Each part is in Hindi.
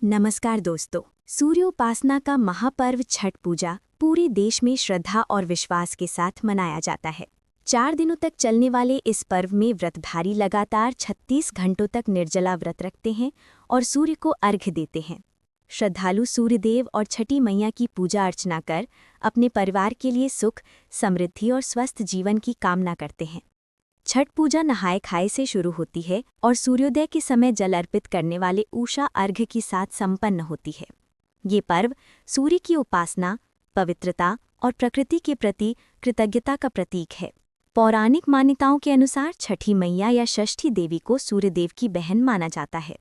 नमस्कार दोस्तों। सूर्योपासना का महापर्व छठ पूजा पूरे देश में श्रद्धा और विश्वास के साथ मनाया जाता है। 4 दिनों तक चलने वाले इस पर्व में व्रतधारी लगातार 36 घंटों तक निर्जला व्रत रखते हैं और सूर्य को अर्घ्य देते हैं। श्रद्धालु सूर्यदेव और छठी मैया की पूजा अर्चना कर अपने परिवार के लिए सुख, समृद्धि और स्वस्थ जीवन की कामना करते हैं। छठ पूजा नहाए खाए से शुरू होती है और सूर्योदय के समय जल अर्पित करने वाले उषा अर्घ्य के साथ संपन्न होती है। ये पर्व सूर्य की उपासना, पवित्रता और प्रकृति के प्रति कृतज्ञता का प्रतीक है। पौराणिक मान्यताओं के अनुसार छठी मैया या षष्ठी देवी को सूर्यदेव की बहन माना जाता है।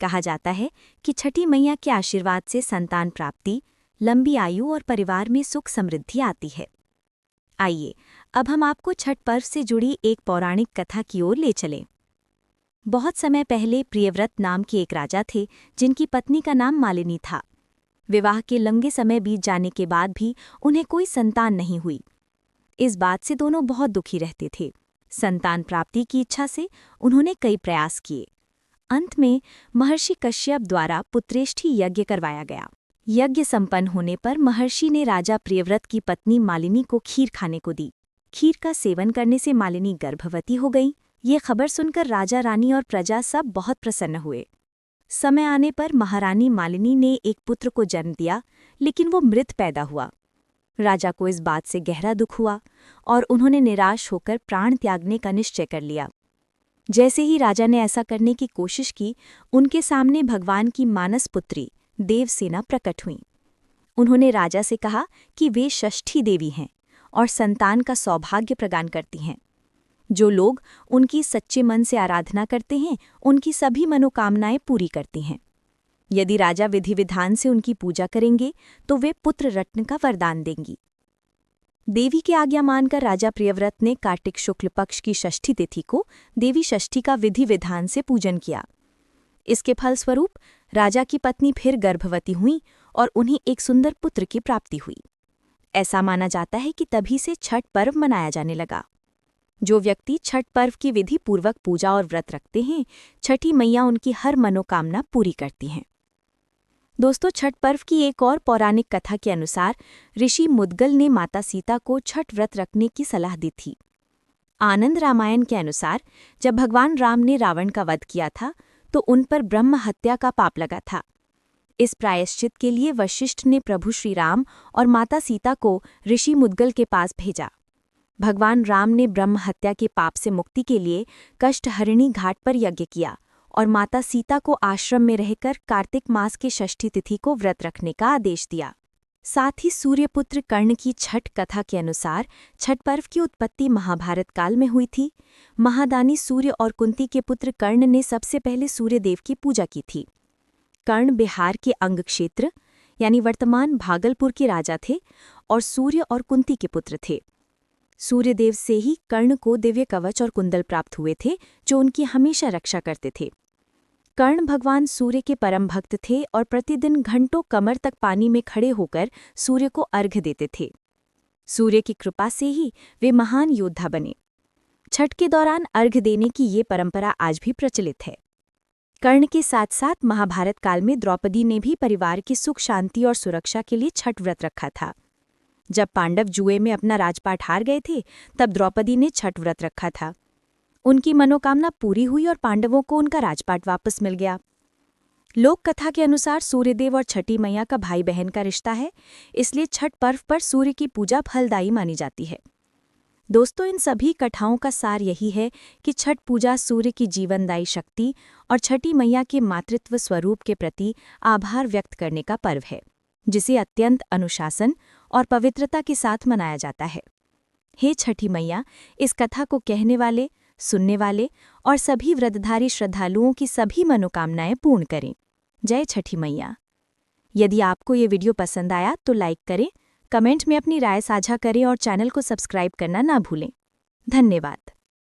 कहा जाता है कि छठी मैया के आशीर्वाद से संतान प्राप्ति, लंबी आयु और परिवार में सुख समृद्धि आती है। आइए अब हम आपको छठ पर्व से जुड़ी एक पौराणिक कथा की ओर ले चलें। बहुत समय पहले प्रियव्रत नाम के एक राजा थे जिनकी पत्नी का नाम मालिनी था। विवाह के लंबे समय बीत जाने के बाद भी उन्हें कोई संतान नहीं हुई। इस बात से दोनों बहुत दुखी रहते थे। संतान प्राप्ति की इच्छा से उन्होंने कई प्रयास किए। अंत में महर्षि कश्यप द्वारा पुत्रेष्ठी यज्ञ करवाया गया। यज्ञ संपन्न होने पर महर्षि ने राजा प्रियव्रत की पत्नी मालिनी को खीर खाने को दी। खीर का सेवन करने से मालिनी गर्भवती हो गई। ये खबर सुनकर राजा, रानी और प्रजा सब बहुत प्रसन्न हुए। समय आने पर महारानी मालिनी ने एक पुत्र को जन्म दिया, लेकिन वो मृत पैदा हुआ। राजा को इस बात से गहरा दुख हुआ और उन्होंने निराश होकर प्राण त्यागने का निश्चय कर लिया। जैसे ही राजा ने ऐसा करने की कोशिश की, उनके सामने भगवान की मानस पुत्री देवसेना प्रकट हुई। उन्होंने राजा से कहा कि वे षष्ठी देवी हैं और संतान का सौभाग्य प्रदान करती हैं। जो लोग उनकी सच्चे मन से आराधना करते हैं, उनकी सभी मनोकामनाएं पूरी करती हैं। यदि राजा विधि विधान से उनकी पूजा करेंगे तो वे पुत्र रत्न का वरदान देंगी। देवी की आज्ञा मानकर राजा प्रियव्रत ने कार्तिक शुक्ल पक्ष की षष्ठी तिथि को देवी षष्ठी का विधि विधान से पूजन किया। इसके फलस्वरूप राजा की पत्नी फिर गर्भवती हुई और उन्हें एक सुंदर पुत्र की प्राप्ति हुई। ऐसा माना जाता है कि तभी से छठ पर्व मनाया जाने लगा। जो व्यक्ति छठ पर्व की विधि पूर्वक पूजा और व्रत रखते हैं, छठी मैया उनकी हर मनोकामना पूरी करती हैं। दोस्तों, छठ पर्व की एक और पौराणिक कथा के अनुसार ऋषि मुद्गल ने माता सीता को छठ व्रत रखने की सलाह दी थी। आनंद रामायण के अनुसार जब भगवान राम ने रावण का वध किया था तो उन पर ब्रह्म हत्या का पाप लगा था। इस प्रायश्चित के लिए वशिष्ठ ने प्रभु श्री राम और माता सीता को ऋषि मुद्गल के पास भेजा। भगवान राम ने ब्रह्म हत्या के पाप से मुक्ति के लिए कष्टहरिणी घाट पर यज्ञ किया और माता सीता को आश्रम में रहकर कार्तिक मास की षष्ठी तिथि को व्रत रखने का आदेश दिया। साथ ही सूर्यपुत्र कर्ण की छठ कथा के अनुसार छठ पर्व की उत्पत्ति महाभारत काल में हुई थी। महादानी सूर्य और कुंती के पुत्र कर्ण ने सबसे पहले सूर्यदेव की पूजा की थी। कर्ण बिहार के अंग क्षेत्र यानी वर्तमान भागलपुर के राजा थे और सूर्य और कुंती के पुत्र थे। सूर्यदेव से ही कर्ण को दिव्य कवच और कुंडल प्राप्त हुए थे, जो उनकी हमेशा रक्षा करते थे। कर्ण भगवान सूर्य के परम भक्त थे और प्रतिदिन घंटों कमर तक पानी में खड़े होकर सूर्य को अर्घ्य देते थे। सूर्य की कृपा से ही वे महान योद्धा बने। छठ के दौरान अर्घ्य देने की ये परंपरा आज भी प्रचलित है। कर्ण के साथ साथ महाभारत काल में द्रौपदी ने भी परिवार की सुख, शांति और सुरक्षा के लिए छठ व्रत रखा था। जब पांडव जुए में अपना राजपाट हार गए थे, तब द्रौपदी ने छठ व्रत रखा था। उनकी मनोकामना पूरी हुई और पांडवों को उनका राजपाट वापस मिल गया। लोक कथा के अनुसार सूर्यदेव और छठी मैया का भाई बहन का रिश्ता है, इसलिए छठ पर्व पर सूर्य की पूजा फलदायी मानी जाती है। दोस्तों, इन सभी कथाओं का सार यही है कि छठ पूजा सूर्य की जीवनदायी शक्ति और छठी मैया के मातृत्व स्वरूप के प्रति आभार व्यक्त करने का पर्व है, जिसे अत्यंत अनुशासन और पवित्रता के साथ मनाया जाता है। हे छठी मैया, इस कथा को कहने वाले, सुनने वाले और सभी व्रतधारी श्रद्धालुओं की सभी मनोकामनाएं पूर्ण करें। जय छठी मैया। यदि आपको ये वीडियो पसंद आया तो लाइक करें, कमेंट में अपनी राय साझा करें और चैनल को सब्सक्राइब करना ना भूलें। धन्यवाद।